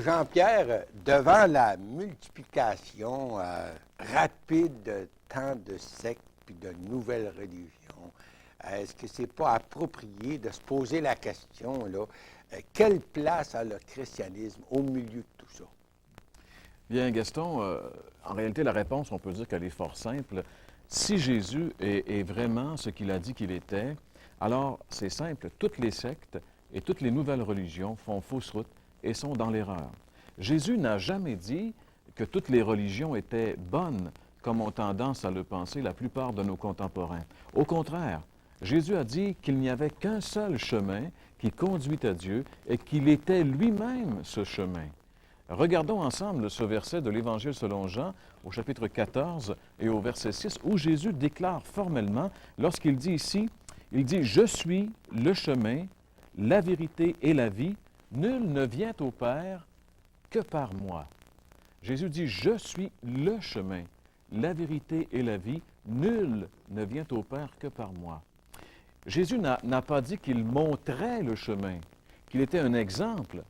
Jean-Pierre, devant la multiplication rapide de tant de sectes et de nouvelles religions, est-ce que c'est pas approprié de se poser la question, là, quelle place a le christianisme au milieu de tout ça? Bien, Gaston, en réalité, la réponse, on peut dire qu'elle est fort simple. Si Jésus est vraiment ce qu'il a dit qu'il était, alors c'est simple, toutes les sectes et toutes les nouvelles religions font fausse route et sont dans l'erreur. Jésus n'a jamais dit que toutes les religions étaient bonnes, comme ont tendance à le penser la plupart de nos contemporains. Au contraire, Jésus a dit qu'il n'y avait qu'un seul chemin qui conduit à Dieu et qu'il était lui-même ce chemin. Regardons ensemble ce verset de l'Évangile selon Jean, au chapitre 14 et au verset 6, où Jésus déclare formellement, lorsqu'il dit ici, il dit « Je suis le chemin, la vérité et la vie. Nul ne vient au Père que par moi. » Jésus dit « Je suis le chemin, la vérité et la vie. Nul ne vient au Père que par moi. » Jésus n'a pas dit qu'il montrait le chemin, qu'il était un exemple,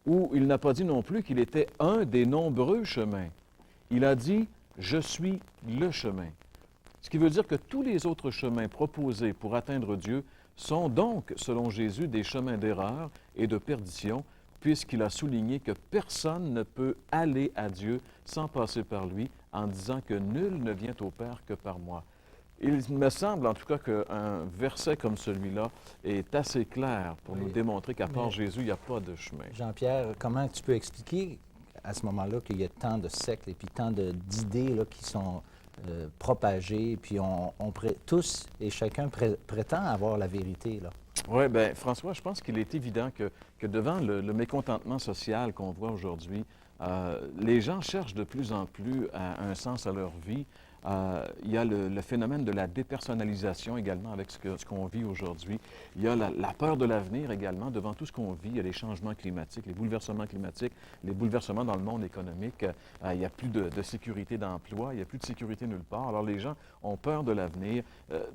ou il n'a pas dit non plus qu'il était un des nombreux chemins. Il a dit « Je suis le chemin ». Ce qui veut dire que tous les autres chemins proposés pour atteindre Dieu sont donc, selon Jésus, des chemins d'erreur et de perdition, puisqu'il a souligné que personne ne peut aller à Dieu sans passer par lui, en disant que nul ne vient au Père que par moi. Il me semble en tout cas qu'un verset comme celui-là est assez clair pour nous démontrer qu'à part Jésus, il n'y a pas de chemin. Jean-Pierre, comment tu peux expliquer à ce moment-là qu'il y a tant de sectes et puis tant d'idées qui sont propagées, puis tous et chacun prétend avoir la vérité, là? Oui, bien, François, je pense qu'il est évident que devant le mécontentement social qu'on voit aujourd'hui, les gens cherchent de plus en plus un sens à leur vie. Il y a le phénomène de la dépersonnalisation également avec ce qu'on vit aujourd'hui. Il y a la peur de l'avenir également devant tout ce qu'on vit. Il y a les changements climatiques, les bouleversements climatiques, les bouleversements dans le monde économique. Il n'y a plus de sécurité d'emploi, il n'y a plus de sécurité nulle part. Alors les gens ont peur de l'avenir.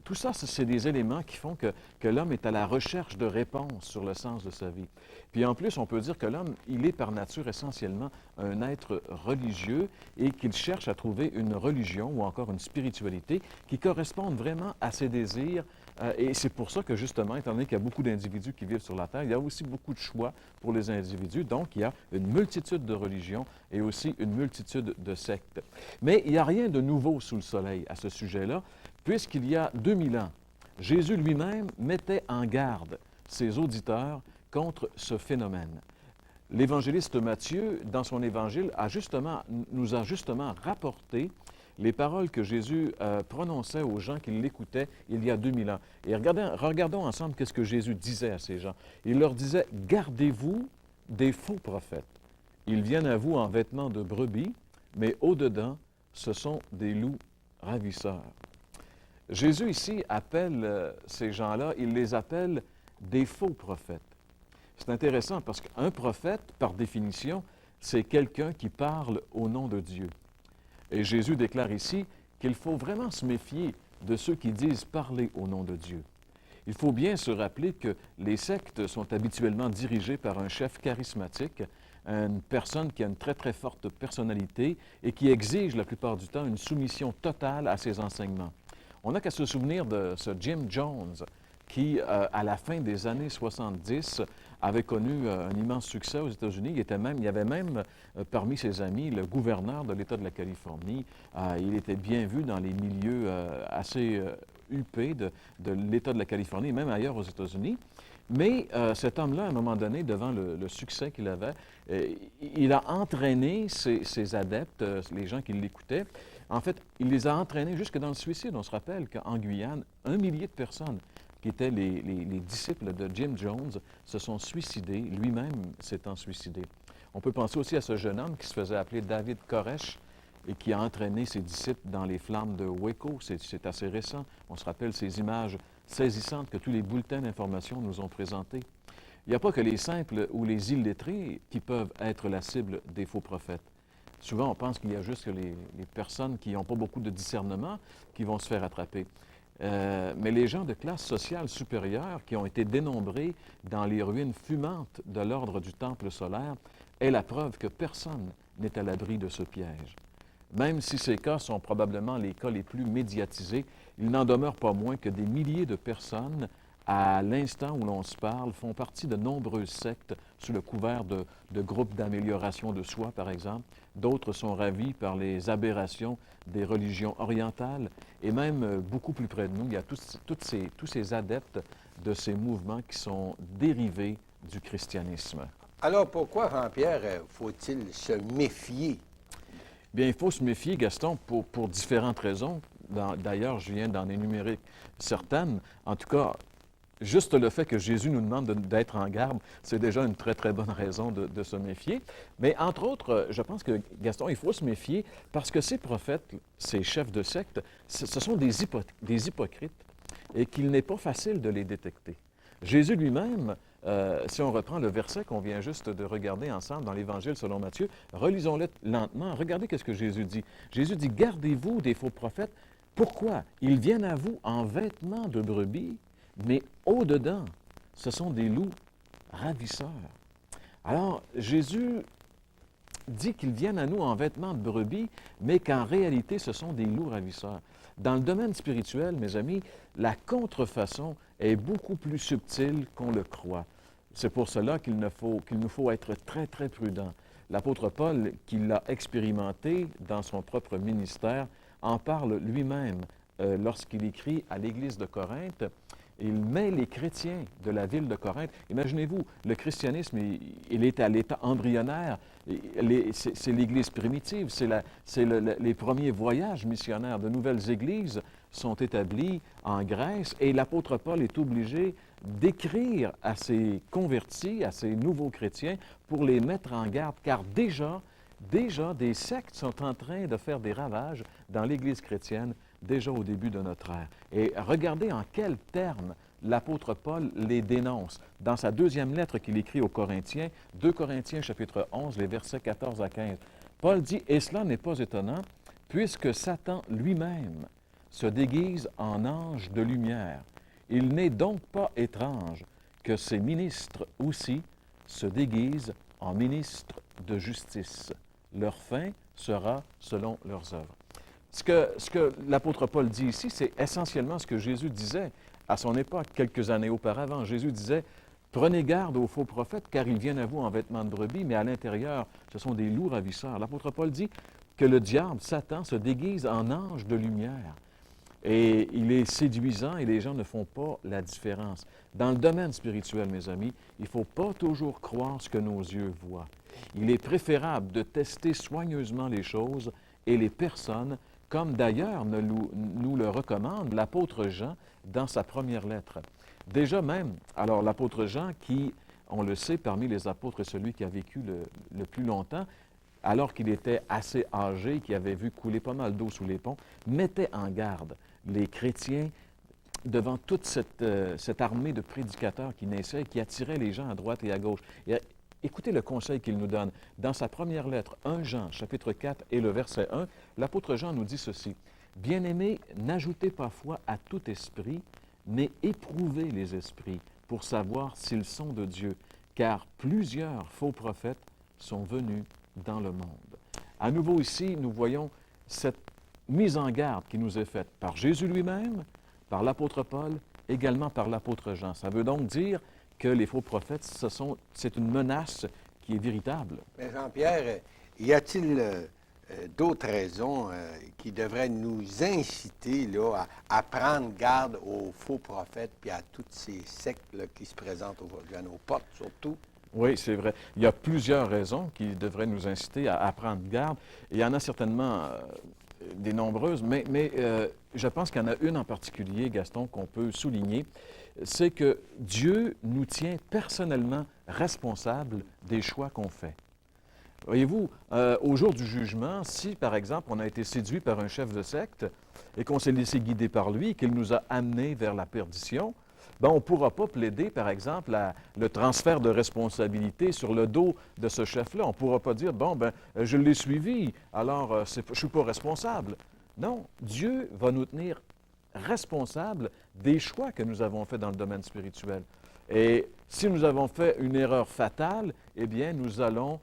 Tout ça, c'est des éléments qui font que l'homme est à la recherche de réponses sur le sens de sa vie. Puis en plus, on peut dire que l'homme, il est par nature essentiellement un être religieux et qu'il cherche à trouver une religion ou encore une spiritualité qui corresponde vraiment à ses désirs. Et c'est pour ça que justement, étant donné qu'il y a beaucoup d'individus qui vivent sur la Terre, il y a aussi beaucoup de choix pour les individus. Donc, il y a une multitude de religions et aussi une multitude de sectes. Mais il n'y a rien de nouveau sous le soleil à ce sujet-là, puisqu'il y a 2000 ans, Jésus lui-même mettait en garde ses auditeurs contre ce phénomène. L'évangéliste Matthieu, dans son évangile, nous a justement rapporté les paroles que Jésus prononçait aux gens qui l'écoutaient il y a 2000 ans. Et regardons ensemble qu'est-ce que Jésus disait à ces gens. Il leur disait « Gardez-vous des faux prophètes. Ils viennent à vous en vêtements de brebis, mais au-dedans, ce sont des loups ravisseurs. » Jésus ici appelle ces gens-là, il les appelle des faux prophètes. C'est intéressant parce qu'un prophète, par définition, c'est quelqu'un qui parle au nom de Dieu. Et Jésus déclare ici qu'il faut vraiment se méfier de ceux qui disent parler au nom de Dieu. Il faut bien se rappeler que les sectes sont habituellement dirigées par un chef charismatique, une personne qui a une très, très forte personnalité et qui exige la plupart du temps une soumission totale à ses enseignements. On n'a qu'à se souvenir de ce Jim Jones qui, à la fin des années 70, avait connu un immense succès aux États-Unis. Il y avait même parmi ses amis le gouverneur de l'État de la Californie. Il était bien vu dans les milieux assez huppés de l'État de la Californie, et même ailleurs aux États-Unis. Mais cet homme-là, à un moment donné, devant le succès qu'il avait, il a entraîné ses adeptes, les gens qui l'écoutaient. En fait, il les a entraînés jusque dans le suicide. On se rappelle qu'en Guyane, 1 millier de personnes qui étaient les disciples de Jim Jones se sont suicidés, lui-même s'étant suicidé. On peut penser aussi à ce jeune homme qui se faisait appeler David Koresh et qui a entraîné ses disciples dans les flammes de Waco. C'est assez récent. On se rappelle ces images saisissantes que tous les bulletins d'information nous ont présentées. Il n'y a pas que les simples ou les illettrés qui peuvent être la cible des faux prophètes. Souvent, on pense qu'il y a juste que les personnes qui n'ont pas beaucoup de discernement qui vont se faire attraper. Mais les gens de classe sociale supérieure qui ont été dénombrés dans les ruines fumantes de l'ordre du temple solaire, est la preuve que personne n'est à l'abri de ce piège. Même si ces cas sont probablement les cas les plus médiatisés, il n'en demeure pas moins que des milliers de personnes, à l'instant où l'on se parle, font partie de nombreuses sectes sous le couvert de groupes d'amélioration de soi, par exemple. D'autres sont ravis par les aberrations des religions orientales. Et même beaucoup plus près de nous, il y a tous ces adeptes de ces mouvements qui sont dérivés du christianisme. Alors pourquoi, Jean-Pierre, faut-il se méfier? Bien, il faut se méfier, Gaston, pour différentes raisons. D'ailleurs, je viens d'en énumérer certaines. En tout cas, juste le fait que Jésus nous demande d'être en garde, c'est déjà une très, très bonne raison de se méfier. Mais entre autres, je pense que, Gaston, il faut se méfier parce que ces prophètes, ces chefs de secte, ce sont des hypocrites et qu'il n'est pas facile de les détecter. Jésus lui-même, si on reprend le verset qu'on vient juste de regarder ensemble dans l'Évangile selon Matthieu, relisons-le lentement. Regardez ce que Jésus dit. Jésus dit, « Gardez-vous des faux prophètes. Pourquoi? Ils viennent à vous en vêtements de brebis, mais au-dedans, ce sont des loups ravisseurs. » Alors, Jésus dit qu'ils viennent à nous en vêtements de brebis, mais qu'en réalité, ce sont des loups ravisseurs. Dans le domaine spirituel, mes amis, la contrefaçon est beaucoup plus subtile qu'on le croit. C'est pour cela qu'il nous faut être très, très prudents. L'apôtre Paul, qui l'a expérimenté dans son propre ministère, en parle lui-même lorsqu'il écrit à l'Église de Corinthe. Il met les chrétiens de la ville de Corinthe. Imaginez-vous, le christianisme, il est à l'état embryonnaire. C'est l'Église primitive, les premiers voyages missionnaires. De nouvelles églises sont établies en Grèce et l'apôtre Paul est obligé d'écrire à ces convertis, à ces nouveaux chrétiens, pour les mettre en garde, car déjà des sectes sont en train de faire des ravages dans l'Église chrétienne déjà au début de notre ère. Et regardez en quels termes l'apôtre Paul les dénonce. Dans sa deuxième lettre qu'il écrit aux Corinthiens, 2 Corinthiens chapitre 11, les versets 14 à 15, Paul dit « Et cela n'est pas étonnant, puisque Satan lui-même se déguise en ange de lumière. Il n'est donc pas étrange que ses ministres aussi se déguisent en ministres de justice. Leur fin sera selon leurs œuvres. » Ce que l'apôtre Paul dit ici, c'est essentiellement ce que Jésus disait à son époque, quelques années auparavant. Jésus disait, « Prenez garde aux faux prophètes, car ils viennent à vous en vêtements de brebis, mais à l'intérieur, ce sont des loups ravisseurs. » L'apôtre Paul dit que le diable, Satan, se déguise en ange de lumière. Et il est séduisant et les gens ne font pas la différence. Dans le domaine spirituel, mes amis, il ne faut pas toujours croire ce que nos yeux voient. Il est préférable de tester soigneusement les choses et les personnes, comme d'ailleurs nous le recommande l'apôtre Jean dans sa première lettre. Déjà même, alors l'apôtre Jean, qui, on le sait, parmi les apôtres, est celui qui a vécu le plus longtemps, alors qu'il était assez âgé, qui avait vu couler pas mal d'eau sous les ponts, mettait en garde les chrétiens devant toute cette armée de prédicateurs qui naissaient et qui attiraient les gens à droite et à gauche. Et écoutez le conseil qu'il nous donne. Dans sa première lettre, 1 Jean, chapitre 4 et le verset 1, l'apôtre Jean nous dit ceci. « Bien-aimés, n'ajoutez pas foi à tout esprit, mais éprouvez les esprits pour savoir s'ils sont de Dieu, car plusieurs faux prophètes sont venus dans le monde. » À nouveau ici, nous voyons cette mise en garde qui nous est faite par Jésus lui-même, par l'apôtre Paul, également par l'apôtre Jean. Ça veut donc dire que les faux prophètes, c'est une menace qui est véritable. Mais Jean-Pierre, y a-t-il d'autres raisons qui devraient nous inciter là, à prendre garde aux faux prophètes puis à toutes ces sectes là, qui se présentent aujourd'hui à nos portes surtout? Oui, c'est vrai. Il y a plusieurs raisons qui devraient nous inciter à prendre garde. Il y en a certainement des nombreuses, mais je pense qu'il y en a une en particulier, Gaston, qu'on peut souligner. C'est que Dieu nous tient personnellement responsables des choix qu'on fait. Voyez-vous, au jour du jugement, si, par exemple, on a été séduit par un chef de secte et qu'on s'est laissé guider par lui, qu'il nous a amenés vers la perdition, ben, on ne pourra pas plaider, par exemple, le transfert de responsabilité sur le dos de ce chef-là. On ne pourra pas dire, bon, ben, je l'ai suivi, alors je ne suis pas responsable. Non, Dieu va nous tenir responsables des choix que nous avons faits dans le domaine spirituel. Et si nous avons fait une erreur fatale, eh bien, nous allons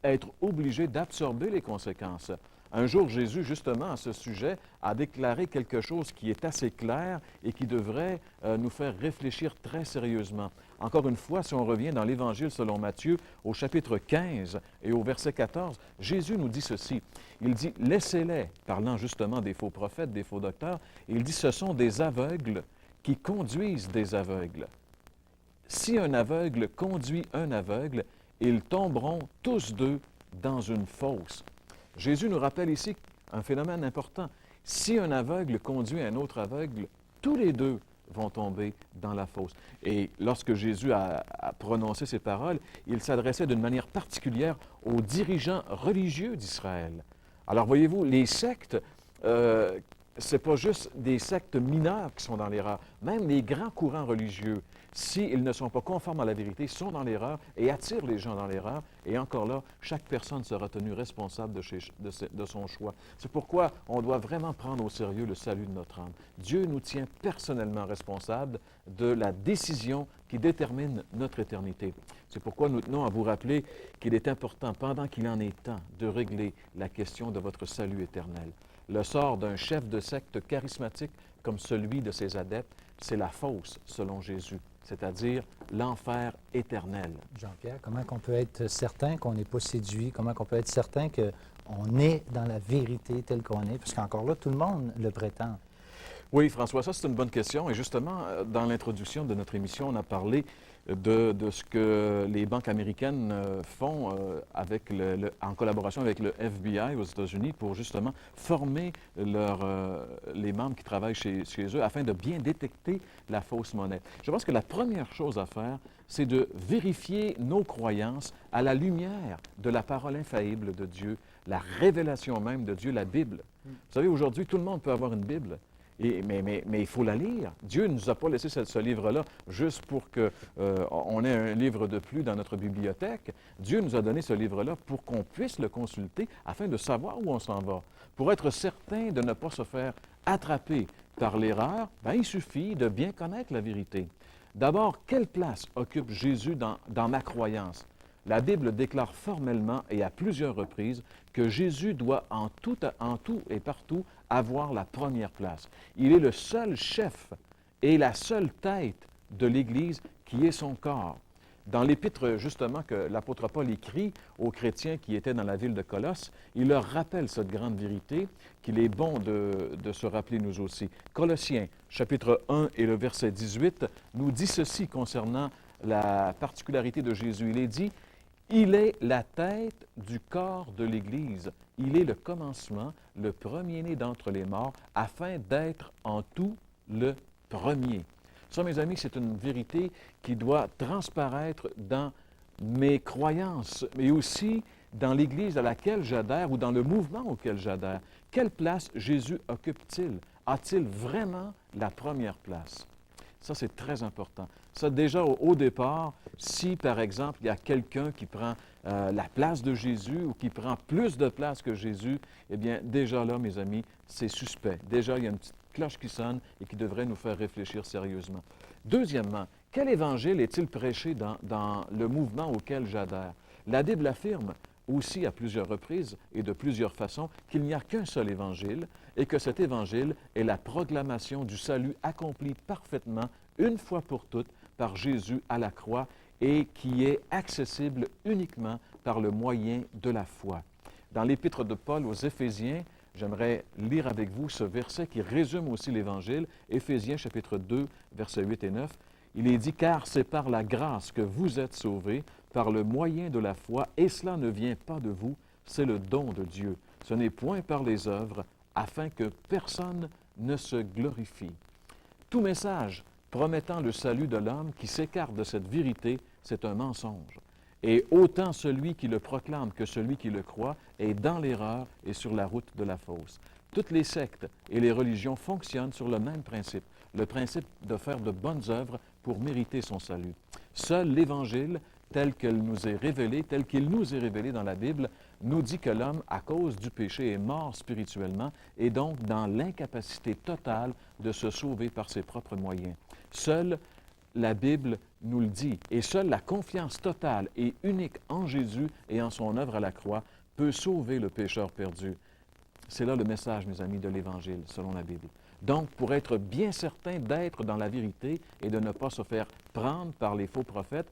être obligé d'absorber les conséquences. Un jour, Jésus, justement, à ce sujet, a déclaré quelque chose qui est assez clair et qui devrait nous faire réfléchir très sérieusement. Encore une fois, si on revient dans l'Évangile selon Matthieu, au chapitre 15 et au verset 14, Jésus nous dit ceci. Il dit « Laissez-les », parlant justement des faux prophètes, des faux docteurs, il dit « Ce sont des aveugles qui conduisent des aveugles. Si un aveugle conduit un aveugle, ils tomberont tous deux dans une fosse. » Jésus nous rappelle ici un phénomène important. Si un aveugle conduit un autre aveugle, tous les deux vont tomber dans la fosse. Et lorsque Jésus a prononcé ces paroles, il s'adressait d'une manière particulière aux dirigeants religieux d'Israël. Alors voyez-vous, les sectes, ce n'est pas juste des sectes mineures qui sont dans l'erreur. Même les grands courants religieux, s'ils ne sont pas conformes à la vérité, sont dans l'erreur et attirent les gens dans l'erreur. Et encore là, chaque personne sera tenue responsable de son choix. C'est pourquoi on doit vraiment prendre au sérieux le salut de notre âme. Dieu nous tient personnellement responsables de la décision qui détermine notre éternité. C'est pourquoi nous tenons à vous rappeler qu'il est important, pendant qu'il en est temps, de régler la question de votre salut éternel. Le sort d'un chef de secte charismatique comme celui de ses adeptes, c'est la fosse, selon Jésus, c'est-à-dire l'enfer éternel. Jean-Pierre, comment on peut être certain qu'on n'est pas séduit? Comment on peut être certain qu'on est dans la vérité telle qu'on est? Parce qu'encore là, tout le monde le prétend. Oui, François, ça c'est une bonne question. Et justement, dans l'introduction de notre émission, on a parlé de ce que les banques américaines font en collaboration avec le FBI aux États-Unis pour justement former les membres qui travaillent chez eux afin de bien détecter la fausse monnaie. Je pense que la première chose à faire, c'est de vérifier nos croyances à la lumière de la parole infaillible de Dieu, la révélation même de Dieu, la Bible. Vous savez, aujourd'hui, tout le monde peut avoir une Bible. Mais il faut la lire. Dieu ne nous a pas laissé ce livre-là juste pour qu'on ait un livre de plus dans notre bibliothèque. Dieu nous a donné ce livre-là pour qu'on puisse le consulter afin de savoir où on s'en va. Pour être certain de ne pas se faire attraper par l'erreur, il suffit de bien connaître la vérité. D'abord, quelle place occupe Jésus dans ma croyance? La Bible déclare formellement et à plusieurs reprises que Jésus doit en tout et partout avoir la première place. Il est le seul chef et la seule tête de l'Église qui est son corps. Dans l'épître, justement, que l'apôtre Paul écrit aux chrétiens qui étaient dans la ville de Colosse, il leur rappelle cette grande vérité qu'il est bon de se rappeler nous aussi. Colossiens, chapitre 1 et le verset 18, nous dit ceci concernant la particularité de Jésus. Il est dit: il est la tête du corps de l'Église. Il est le commencement, le premier-né d'entre les morts, afin d'être en tout le premier. Ça, mes amis, c'est une vérité qui doit transparaître dans mes croyances, mais aussi dans l'Église à laquelle j'adhère ou dans le mouvement auquel j'adhère. Quelle place Jésus occupe-t-il? A-t-il vraiment la première place? Ça, c'est très important. Ça, déjà, au départ, si, par exemple, il y a quelqu'un qui prend la place de Jésus ou qui prend plus de place que Jésus, eh bien, déjà là, mes amis, c'est suspect. Déjà, il y a une petite cloche qui sonne et qui devrait nous faire réfléchir sérieusement. Deuxièmement, quel évangile est-il prêché dans le mouvement auquel j'adhère? La Bible affirme aussi à plusieurs reprises et de plusieurs façons qu'il n'y a qu'un seul évangile et que cet évangile est la proclamation du salut accompli parfaitement, une fois pour toutes, par Jésus à la croix et qui est accessible uniquement par le moyen de la foi. Dans l'épître de Paul aux Éphésiens, j'aimerais lire avec vous ce verset qui résume aussi l'Évangile, Éphésiens chapitre 2, versets 8 et 9. Il est dit: « Car c'est par la grâce que vous êtes sauvés, par le moyen de la foi, et cela ne vient pas de vous, c'est le don de Dieu. Ce n'est point par les œuvres, afin que personne ne se glorifie. » Tout message promettant le salut de l'homme qui s'écarte de cette vérité, c'est un mensonge. Et autant celui qui le proclame que celui qui le croit est dans l'erreur et sur la route de la fausse. Toutes les sectes et les religions fonctionnent sur le même principe, le principe de faire de bonnes œuvres pour mériter son salut. Seul l'Évangile, tel qu'il nous est révélé dans la Bible, nous dit que l'homme, à cause du péché, est mort spirituellement et donc dans l'incapacité totale de se sauver par ses propres moyens. Seul la Bible nous le dit. Et seule la confiance totale et unique en Jésus et en son œuvre à la croix peut sauver le pécheur perdu. C'est là le message, mes amis, de l'Évangile, selon la Bible. Donc, pour être bien certain d'être dans la vérité et de ne pas se faire prendre par les faux prophètes,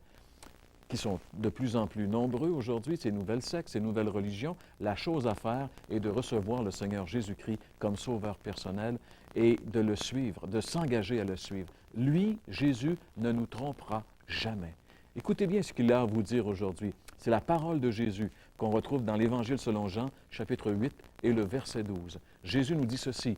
qui sont de plus en plus nombreux aujourd'hui, ces nouvelles sectes, ces nouvelles religions, la chose à faire est de recevoir le Seigneur Jésus-Christ comme sauveur personnel et de le suivre, de s'engager à le suivre. Lui, Jésus, ne nous trompera jamais. Écoutez bien ce qu'il a à vous dire aujourd'hui. C'est la parole de Jésus qu'on retrouve dans l'Évangile selon Jean, chapitre 8 et le verset 12. Jésus nous dit ceci.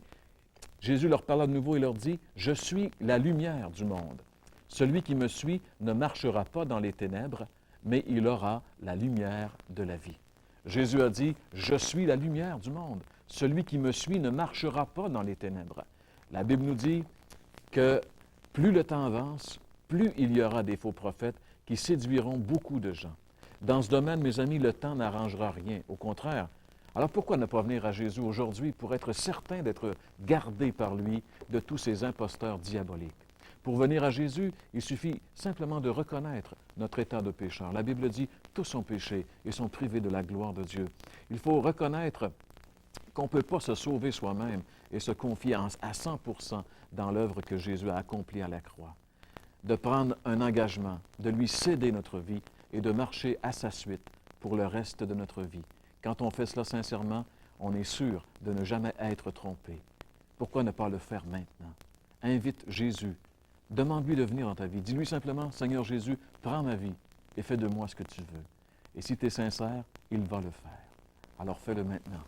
Jésus leur parla de nouveau et leur dit, « Je suis la lumière du monde. Celui qui me suit ne marchera pas dans les ténèbres, mais il aura la lumière de la vie. » Jésus a dit, « Je suis la lumière du monde. Celui qui me suit ne marchera pas dans les ténèbres. » La Bible nous dit que plus le temps avance, plus il y aura des faux prophètes qui séduiront beaucoup de gens. Dans ce domaine, mes amis, le temps n'arrangera rien. Au contraire. Alors pourquoi ne pas venir à Jésus aujourd'hui pour être certain d'être gardé par lui de tous ces imposteurs diaboliques? Pour venir à Jésus, il suffit simplement de reconnaître notre état de pécheur. La Bible dit « tous ont péché et sont privés de la gloire de Dieu ». Il faut reconnaître qu'on ne peut pas se sauver soi-même et se confier à 100% dans l'œuvre que Jésus a accomplie à la croix. De prendre un engagement, de lui céder notre vie et de marcher à sa suite pour le reste de notre vie. Quand on fait cela sincèrement, on est sûr de ne jamais être trompé. Pourquoi ne pas le faire maintenant? Invite Jésus. Demande-lui de venir dans ta vie. Dis-lui simplement, « Seigneur Jésus, prends ma vie et fais de moi ce que tu veux. » Et si tu es sincère, il va le faire. Alors fais-le maintenant.